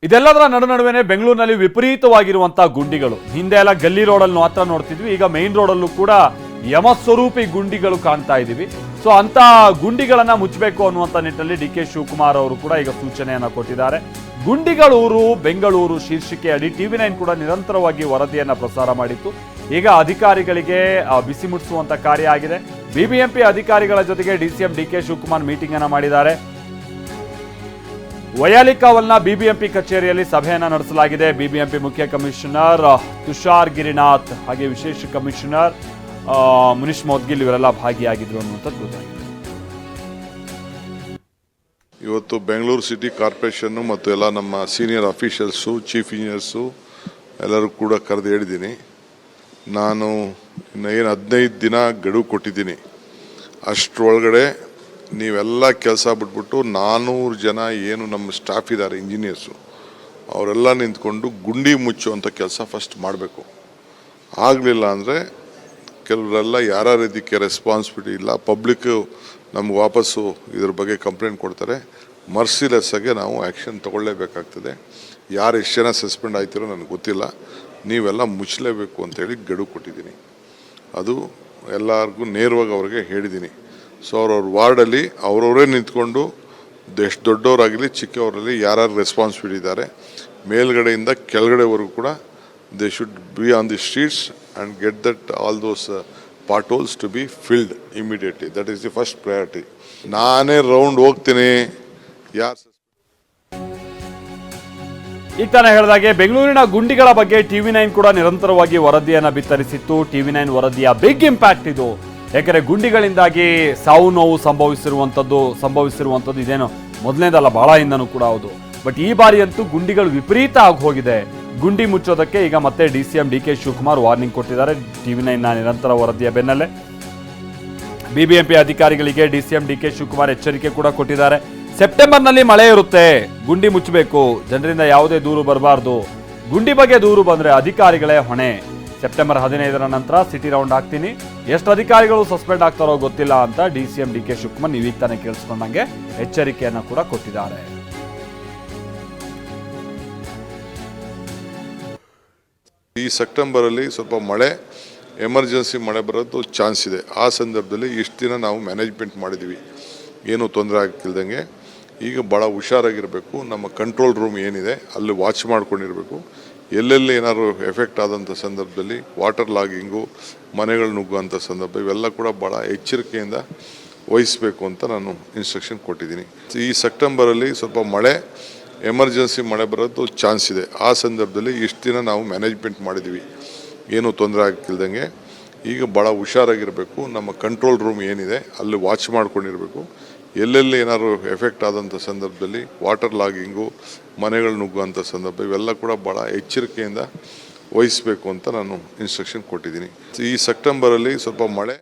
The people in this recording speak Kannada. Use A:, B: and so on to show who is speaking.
A: ಇದೆಲ್ಲದರ ನಡುವೆ ಬೆಂಗಳೂರಿನಲ್ಲಿ ವಿಪರೀತವಾಗಿರುವಂತಹ ಗುಂಡಿಗಳು ಹಿಂದೆ ಎಲ್ಲ ಗಲ್ಲಿ ರೋಡಲ್ಲಿ ಮಾತ್ರ ನೋಡ್ತಿದ್ವಿ. ಈಗ ಮೈನ್ ರೋಡಲ್ಲೂ ಕೂಡ ಯಮಸ್ವರೂಪಿ ಗುಂಡಿಗಳು ಕಾಣ್ತಾ ಇದೀವಿ. ಸೊ ಅಂತ ಗುಂಡಿಗಳನ್ನ ಮುಚ್ಚಬೇಕು ಅನ್ನುವಂಥ ನಿಟ್ಟಿನಲ್ಲಿ ಡಿ ಕೆ ಶಿವಕುಮಾರ್ ಅವರು ಕೂಡ ಈಗ ಸೂಚನೆಯನ್ನ ಕೊಟ್ಟಿದ್ದಾರೆ. ಗುಂಡಿಗಳೂರು ಬೆಂಗಳೂರು ಶೀರ್ಷಿಕೆ ಅಡಿ TV9 ಕೂಡ ನಿರಂತರವಾಗಿ ವರದಿಯನ್ನ ಪ್ರಸಾರ ಮಾಡಿತ್ತು. ಈಗ ಅಧಿಕಾರಿಗಳಿಗೆ ಬಿಸಿ ಮುಟ್ಟಿಸುವಂತ ಕಾರ್ಯ ಆಗಿದೆ. BBMP ಅಧಿಕಾರಿಗಳ ಜೊತೆಗೆ DCM D K Shivakumar meeting ಅನ್ನ ಮಾಡಿದ್ದಾರೆ. ವಯಾಲಿಕಾವಲ್ನ BBMP ಕಚೇರಿಯಲ್ಲಿ ಸಭೆಯನ್ನ ನಡೆಸಲಾಗಿದೆ. BBMP ಮುಖ್ಯ ಕಮಿಷನರ್ ತುಷಾರ್ ಗಿರಿನಾಥ್ ಹಾಗೆ ವಿಶೇಷ ಕಮಿಷನರ್ ಮುನೀಶ್ ಮೋದ್ಗಿಲ್ ಇವರೆಲ್ಲ ಭಾಗಿಯಾಗಿದ್ರು ಅನ್ನುವಂಥದ್ದು ಗೊತ್ತಾಗಿದೆ.
B: ಇವತ್ತು ಬೆಂಗಳೂರು ಸಿಟಿ ಕಾರ್ಪೊರೇಷನ್ ಮತ್ತು ಎಲ್ಲ ನಮ್ಮ ಸೀನಿಯರ್ ಅಫಿಷಿಯಲ್ಸು ಚೀಫ್ ಇಂಜಿನಿಯರ್ಸು ಎಲ್ಲರೂ ಕೂಡ ಕರೆದು ಹೇಳಿದ್ದೀನಿ. ನಾನು ಏನು 15 ದಿನ ಗಡುವು ಕೊಟ್ಟಿದ್ದೀನಿ. ಅಷ್ಟರೊಳಗಡೆ ನೀವೆಲ್ಲ ಕೆಲಸ ಬಿಟ್ಬಿಟ್ಟು 400 ಜನ ಏನು ನಮ್ಮ ಸ್ಟಾಫ್ ಇದ್ದಾರೆ ಇಂಜಿನಿಯರ್ಸು ಅವರೆಲ್ಲ ನಿಂತ್ಕೊಂಡು ಗುಂಡಿ ಮುಚ್ಚುವಂಥ ಕೆಲಸ ಫಸ್ಟ್ ಮಾಡಬೇಕು. ಆಗಲಿಲ್ಲ ಅಂದರೆ ಕೆಲವರೆಲ್ಲ ಯಾರ್ಯಾರು ಇದಕ್ಕೆ ರೆಸ್ಪಾನ್ಸಿಬಿಲಿಟಿ ಇಲ್ಲ ಪಬ್ಲಿಕ್ಕು ನಮ್ಗೆ ವಾಪಸ್ಸು ಇದ್ರ ಬಗ್ಗೆ ಕಂಪ್ಲೇಂಟ್ ಕೊಡ್ತಾರೆ. ಮರ್ಸಿಲೆಸ್ ಆಗಿ ನಾವು ಆ್ಯಕ್ಷನ್ ತೊಗೊಳ್ಳೇಬೇಕಾಗ್ತದೆ. ಯಾರು ಎಷ್ಟು ಜನ ಸಸ್ಪೆಂಡ್ ಆಯ್ತಿರೋ ನನಗೆ ಗೊತ್ತಿಲ್ಲ. ನೀವೆಲ್ಲ ಮುಚ್ಚಲೇಬೇಕು ಅಂತೇಳಿ ಗಡುವು ಕೊಟ್ಟಿದ್ದೀನಿ. ಅದು ಎಲ್ಲರಿಗೂ ನೇರವಾಗಿ ಅವ್ರಿಗೆ ಹೇಳಿದ್ದೀನಿ. ಸೊ ಅವ್ರವ್ರ ವಾರ್ಡಲ್ಲಿ ಅವರವರೇ ನಿಂತ್ಕೊಂಡು ಎಷ್ಟು ದೊಡ್ಡವರಾಗಲಿ ಚಿಕ್ಕವರಲ್ಲಿ ಯಾರ್ಯಾರು ರೆಸ್ಪಾನ್ಸಿಬಿಲಿಟಿ ಇದ್ದಾರೆ ಮೇಲ್ಗಡೆಯಿಂದ ಕೆಳಗಡೆವರೆಗೂ ಕೂಡ they should be on the streets and get that all those potholes to be filled immediately. That is the first priority. ನಾನೇ ರೌಂಡ್ ಹೋಗ್ತೀನಿ. ಯಾರು
A: ಈಗ ತಾನೇ ಹೇಳಿದಾಗೆ ಬೆಂಗಳೂರಿನ ಗುಂಡಿಗಳ ಬಗ್ಗೆ TV9 ಕೂಡ ನಿರಂತರವಾಗಿ ವರದಿಯನ್ನ ಬಿತ್ತರಿಸಿತ್ತು. TV9 ವರದಿಯ ಬಿಗ್ ಇಂಪ್ಯಾಕ್ಟ್ ಇದು. ಯಾಕಂದ್ರೆ ಗುಂಡಿಗಳಿಂದಾಗಿ ಸಾವು ನೋವು ಸಂಭವಿಸಿರುವಂಥದ್ದು ಇದೇನೋ ಮೊದಲನೇದಲ್ಲ, ಬಹಳ ಹಿಂದನೂ ಕೂಡ ಹೌದು. ಬಟ್ ಈ ಬಾರಿ ಅಂತೂ ಗುಂಡಿಗಳು ವಿಪರೀತ ಆಗಿ ಹೋಗಿದೆ. ಗುಂಡಿ ಮುಚ್ಚೋದಕ್ಕೆ ಈಗ ಮತ್ತೆ DCM D K Shivakumar warning ಕೊಟ್ಟಿದ್ದಾರೆ. TV9 ನಿರಂತರ ವರದಿಯ ಬೆನ್ನಲ್ಲೇ BBMP ಅಧಿಕಾರಿಗಳಿಗೆ DCM ಡಿ ಕೆ ಶಿವಕುಮಾರ್ ಎಚ್ಚರಿಕೆ ಕೂಡ ಕೊಟ್ಟಿದ್ದಾರೆ. ಸೆಪ್ಟೆಂಬರ್ನಲ್ಲಿ ಮಳೆ ಇರುತ್ತೆ, ಗುಂಡಿ ಮುಚ್ಚಬೇಕು, ಜನರಿಂದ ಯಾವುದೇ ದೂರು ಬರಬಾರ್ದು. ಗುಂಡಿ ಬಗ್ಗೆ ದೂರು ಬಂದ್ರೆ ಅಧಿಕಾರಿಗಳೇ ಹೊಣೆ. ಸೆಪ್ಟೆಂಬರ್ 15ರ ನಂತರ ಸಿಟಿ ರೌಂಡ್ ಹಾಕ್ತೀನಿ, ಎಷ್ಟು ಅಧಿಕಾರಿಗಳು ಸಸ್ಪೆಂಡ್ ಆಗ್ತಾರೋ ಗೊತ್ತಿಲ್ಲ ಅಂತ DCM ಡಿ ಕೆ ಶಿವಕುಮಾರ್ ನೀವೀಗ ತಾನೇ ಕೇಳಿಸ್ಕೊಂಡಂಗೆ ಎಚ್ಚರಿಕೆಯನ್ನ ಕೂಡ ಕೊಟ್ಟಿದ್ದಾರೆ.
B: ಈ ಸೆಪ್ಟೆಂಬರಲ್ಲಿ ಸ್ವಲ್ಪ ಮಳೆ ಎಮರ್ಜೆನ್ಸಿ ಮಳೆ ಬರೋದು ಚಾನ್ಸ್ ಇದೆ. ಆ ಸಂದರ್ಭದಲ್ಲಿ ಇಷ್ಟು ದಿನ ನಾವು ಮ್ಯಾನೇಜ್ಮೆಂಟ್ ಮಾಡಿದ್ದೀವಿ, ಏನೂ ತೊಂದರೆ ಆಗ್ತಿಲ್ದಂಗೆ. ಈಗ ಭಾಳ ಹುಷಾರಾಗಿರಬೇಕು. ನಮ್ಮ ಕಂಟ್ರೋಲ್ ರೂಮ್ ಏನಿದೆ ಅಲ್ಲಿ ವಾಚ್ ಮಾಡ್ಕೊಂಡಿರಬೇಕು. ಎಲ್ಲೆಲ್ಲಿ ಏನಾದ್ರು ಎಫೆಕ್ಟ್ ಆದಂಥ ಸಂದರ್ಭದಲ್ಲಿ ವಾಟರ್ ಲಾಗಿಂಗು, ಮನೆಗಳು ನುಗ್ಗುವಂಥ ಸಂದರ್ಭ ಇವೆಲ್ಲ ಕೂಡ ಭಾಳ ಎಚ್ಚರಿಕೆಯಿಂದ ವಹಿಸಬೇಕು ಅಂತ ನಾನು ಇನ್ಸ್ಟ್ರಕ್ಷನ್ ಕೊಟ್ಟಿದ್ದೀನಿ. ಈ ಸೆಪ್ಟೆಂಬರಲ್ಲಿ ಸ್ವಲ್ಪ ಮಳೆ ಎಮರ್ಜೆನ್ಸಿ ಮಳೆ ಬರೋದು ಚಾನ್ಸ್ ಇದೆ. ಆ ಸಂದರ್ಭದಲ್ಲಿ ಇಷ್ಟು ದಿನ ನಾವು ಮ್ಯಾನೇಜ್ಮೆಂಟ್ ಮಾಡಿದ್ದೀವಿ, ಏನೂ ತೊಂದರೆ ಆಗ್ತಿಲ್ದಂಗೆ. ಈಗ ಭಾಳ ಹುಷಾರಾಗಿರಬೇಕು. ನಮ್ಮ ಕಂಟ್ರೋಲ್ ರೂಮ್ ಏನಿದೆ ಅಲ್ಲಿ ವಾಚ್ ಮಾಡ್ಕೊಂಡಿರಬೇಕು. ಎಲ್ಲೆಲ್ಲಿ ಏನಾದ್ರು ಎಫೆಕ್ಟ್ ಆದಂಥ ಸಂದರ್ಭದಲ್ಲಿ ವಾಟರ್ ಲಾಗಿಂಗು, ಮನೆಗಳು ನುಗ್ಗುವಂಥ ಸಂದರ್ಭ ಇವೆಲ್ಲ ಕೂಡ ಭಾಳ ಎಚ್ಚರಿಕೆಯಿಂದ ವಹಿಸಬೇಕು ಅಂತ ನಾನು ಇನ್ಸ್ಟ್ರಕ್ಷನ್ ಕೊಟ್ಟಿದ್ದೀನಿ. ಈ ಸೆಪ್ಟೆಂಬರಲ್ಲಿ ಸ್ವಲ್ಪ ಮಳೆ